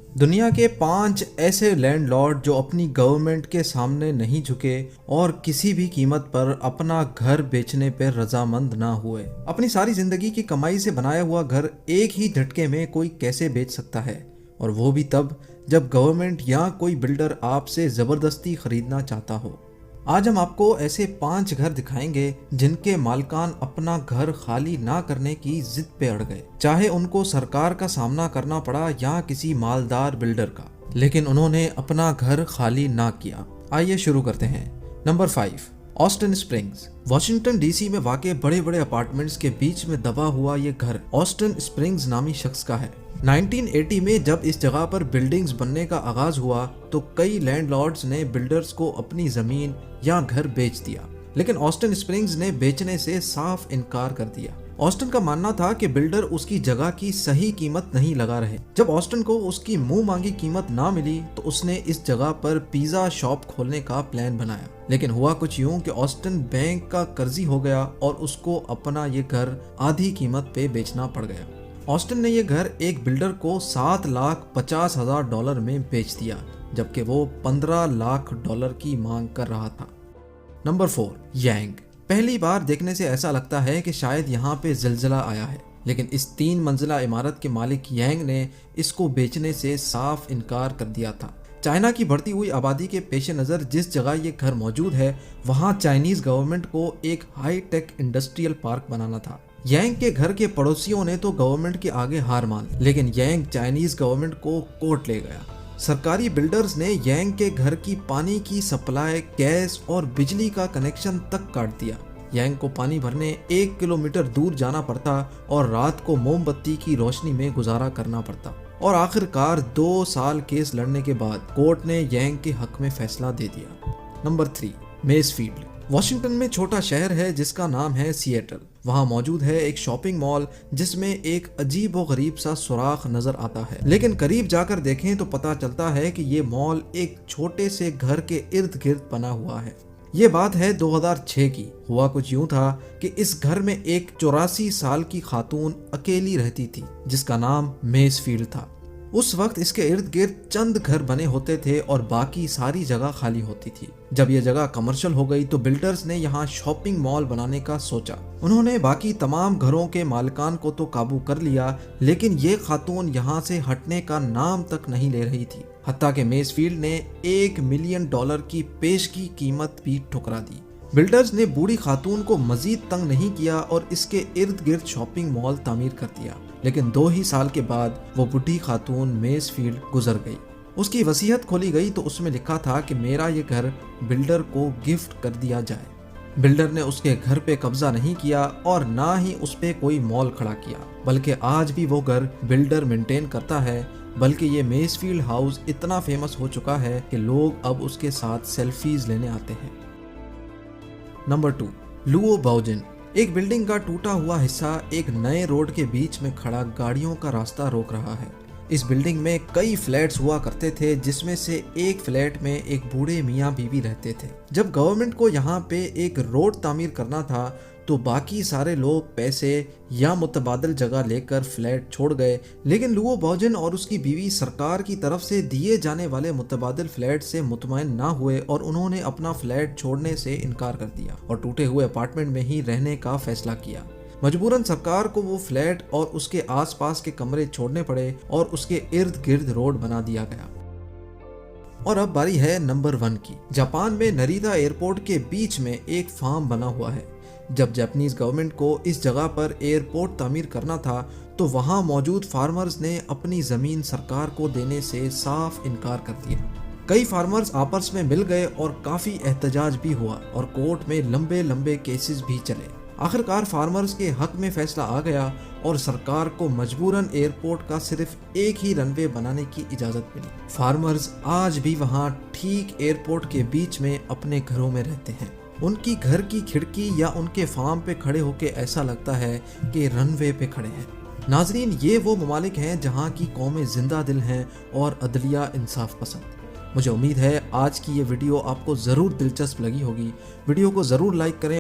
دنیا کے 5 ایسے لینڈ لارڈ جو اپنی گورنمنٹ کے سامنے نہیں جھکے اور کسی بھی قیمت پر اپنا گھر بیچنے پر رضامند نہ ہوئے۔ اپنی ساری زندگی کی کمائی سے بنایا ہوا گھر ایک ہی جھٹکے میں کوئی کیسے بیچ سکتا ہے، اور وہ بھی تب جب گورنمنٹ یا کوئی بلڈر آپ سے زبردستی خریدنا چاہتا ہو۔ آج ہم آپ کو ایسے 5 گھر دکھائیں گے جن کے مالکان اپنا گھر خالی نہ کرنے کی ضد پہ اڑ گئے، چاہے ان کو سرکار کا سامنا کرنا پڑا یا کسی مالدار بلڈر کا، لیکن انہوں نے اپنا گھر خالی نہ کیا۔ آئیے شروع کرتے ہیں۔ Number 5، Austin Springs. Washington DC سی میں واقع بڑے بڑے اپارٹمنٹس کے بیچ میں دبا ہوا یہ گھر آسٹن اسپرنگز نامی شخص کا ہے۔ 1980 میں جب اس جگہ پر بلڈنگز بننے کا آغاز ہوا تو کئی لینڈ لارڈز نے بلڈرز کو اپنی زمین یا گھر بیچ دیا، لیکن آسٹن اسپرنگز نے بیچنے سے صاف انکار کر دیا۔ آسٹن کا ماننا تھا کہ بلڈر اس کی جگہ کی صحیح قیمت نہیں لگا رہے۔ جب آسٹن کو اس کی منہ مانگی قیمت نہ ملی تو اس نے اس جگہ پر پیزا شاپ کھولنے کا پلان بنایا، لیکن ہوا کچھ یوں کہ آسٹن بینک کا قرضی ہو گیا اور اس کو اپنا یہ گھر آدھی قیمت پہ بیچنا پڑ گیا۔ آسٹن نے یہ گھر ایک بلڈر کو $7,50,000 میں بیچ دیا، جبکہ وہ $15,00,000 کی مانگ کر رہا تھا۔ Number 4، Yang. پہلی بار دیکھنے سے ایسا لگتا ہے کہ شاید یہاں پہ زلزلہ آیا ہے، لیکن اس 3 منزلہ عمارت کے مالک یانگ نے اس کو بیچنے سے صاف انکار کر دیا تھا۔ چائنا کی بڑھتی ہوئی آبادی کے پیش نظر جس جگہ یہ گھر موجود ہے وہاں چائنیز گورنمنٹ کو ایک ہائی ٹیک انڈسٹریل پارک بنانا تھا۔ یانگ کے گھر کے پڑوسیوں نے تو گورنمنٹ کے آگے ہار مان لی، لیکن یانگ چائنیز گورنمنٹ کو کورٹ لے گیا۔ سرکاری بلڈرز نے یانگ کے گھر کی پانی کی سپلائی، گیس اور بجلی کا کنیکشن تک کاٹ دیا۔ یانگ کو پانی بھرنے 1 کلومیٹر دور جانا پڑتا اور رات کو موم بتی کی روشنی میں گزارا کرنا پڑتا، اور آخر کار 2 سال کیس لڑنے کے بعد کورٹ نے یانگ کے حق میں فیصلہ دے دیا۔ نمبر 3، میز فیلڈ۔ واشنگٹن میں چھوٹا شہر ہے جس کا نام ہے سیئٹل۔ وہاں موجود ہے ایک شاپنگ مال جس میں ایک عجیب و غریب سا سوراخ نظر آتا ہے، لیکن قریب جا کر دیکھیں تو پتہ چلتا ہے کہ یہ مال ایک چھوٹے سے گھر کے ارد گرد بنا ہوا ہے۔ یہ بات ہے 2006 کی۔ ہوا کچھ یوں تھا کہ اس گھر میں ایک 84 سال کی خاتون اکیلی رہتی تھی جس کا نام میز فیلڈ تھا۔ اس وقت اس کے ارد گرد چند گھر بنے ہوتے تھے اور باقی ساری جگہ خالی ہوتی تھی۔ جب یہ جگہ کمرشل ہو گئی تو بلڈرز نے یہاں شاپنگ مال بنانے کا سوچا۔ انہوں نے باقی تمام گھروں کے مالکان کو تو قابو کر لیا، لیکن یہ خاتون یہاں سے ہٹنے کا نام تک نہیں لے رہی تھی، حتیٰ کہ میز فیلڈ نے $1 ملین کی پیش کی قیمت بھی ٹھکرا دی۔ بلڈرز نے بوڑھی خاتون کو مزید تنگ نہیں کیا اور اس کے ارد گرد شاپنگ مال تعمیر کر دیا، لیکن 2 ہی سال کے بعد وہ بوڑھی خاتون میز فیلڈ گزر گئی۔ اس کی وصیت کھولی گئی تو اس میں لکھا تھا کہ میرا یہ گھر بلڈر کو گفٹ کر دیا جائے۔ بلڈر نے اس کے گھر پہ قبضہ نہیں کیا اور نہ ہی اس پہ کوئی مال کھڑا کیا، بلکہ آج بھی وہ گھر بلڈر مینٹین کرتا ہے، بلکہ یہ میز فیلڈ ہاؤس اتنا فیمس ہو چکا ہے کہ لوگ اب اس کے ساتھ سیلفیز لینے آتے ہیں۔ نمبر 2، لوو باؤجن۔ ایک بلڈنگ کا ٹوٹا ہوا حصہ ایک نئے روڈ کے بیچ میں کھڑا گاڑیوں کا راستہ روک رہا ہے۔ اس بلڈنگ میں کئی فلیٹس ہوا کرتے تھے جس میں سے ایک فلیٹ میں ایک بوڑھے میاں بیوی رہتے تھے۔ جب گورنمنٹ کو یہاں پہ ایک روڈ تعمیر کرنا تھا تو باقی سارے لوگ پیسے یا متبادل جگہ لے کر فلیٹ چھوڑ گئے، لیکن لوو باؤجن اور اس کی بیوی سرکار کی طرف سے دیے جانے والے متبادل فلیٹ سے مطمئن نہ ہوئے اور انہوں نے اپنا فلیٹ چھوڑنے سے انکار کر دیا اور ٹوٹے ہوئے اپارٹمنٹ میں ہی رہنے کا فیصلہ کیا۔ مجبوراً سرکار کو وہ فلیٹ اور اس کے آس پاس کے کمرے چھوڑنے پڑے اور اس کے ارد گرد روڈ بنا دیا گیا۔ اور اب باری ہے نمبر 1 کی۔ جاپان میں نریتا ایئرپورٹ کے بیچ میں ایک فارم بنا ہوا ہے۔ جب جاپانیز گورنمنٹ کو اس جگہ پر ایئرپورٹ تعمیر کرنا تھا تو وہاں موجود فارمرز نے اپنی زمین سرکار کو دینے سے صاف انکار کر دیا۔ کئی فارمرز آپس میں مل گئے اور کافی احتجاج بھی ہوا اور کورٹ میں لمبے لمبے کیسز بھی چلے۔ آخرکار فارمرز کے حق میں فیصلہ آ گیا اور سرکار کو مجبوراً ایئرپورٹ کا صرف ایک ہی رن وے بنانے کی اجازت ملی۔ فارمرز آج بھی وہاں ٹھیک ایئرپورٹ کے بیچ میں اپنے گھروں میں رہتے ہیں۔ ان کی گھر کی کھڑکی یا ان کے فارم پہ کھڑے ہو کے ایسا لگتا ہے کہ رن وے پہ کھڑے ہیں۔ ناظرین، یہ وہ ممالک ہیں جہاں کی قومیں زندہ دل ہیں اور عدلیہ انصاف پسند۔ مجھے امید ہے آج کی یہ ویڈیو آپ کو ضرور دلچسپ لگی ہوگی۔ ویڈیو کو ضرور لائک کریں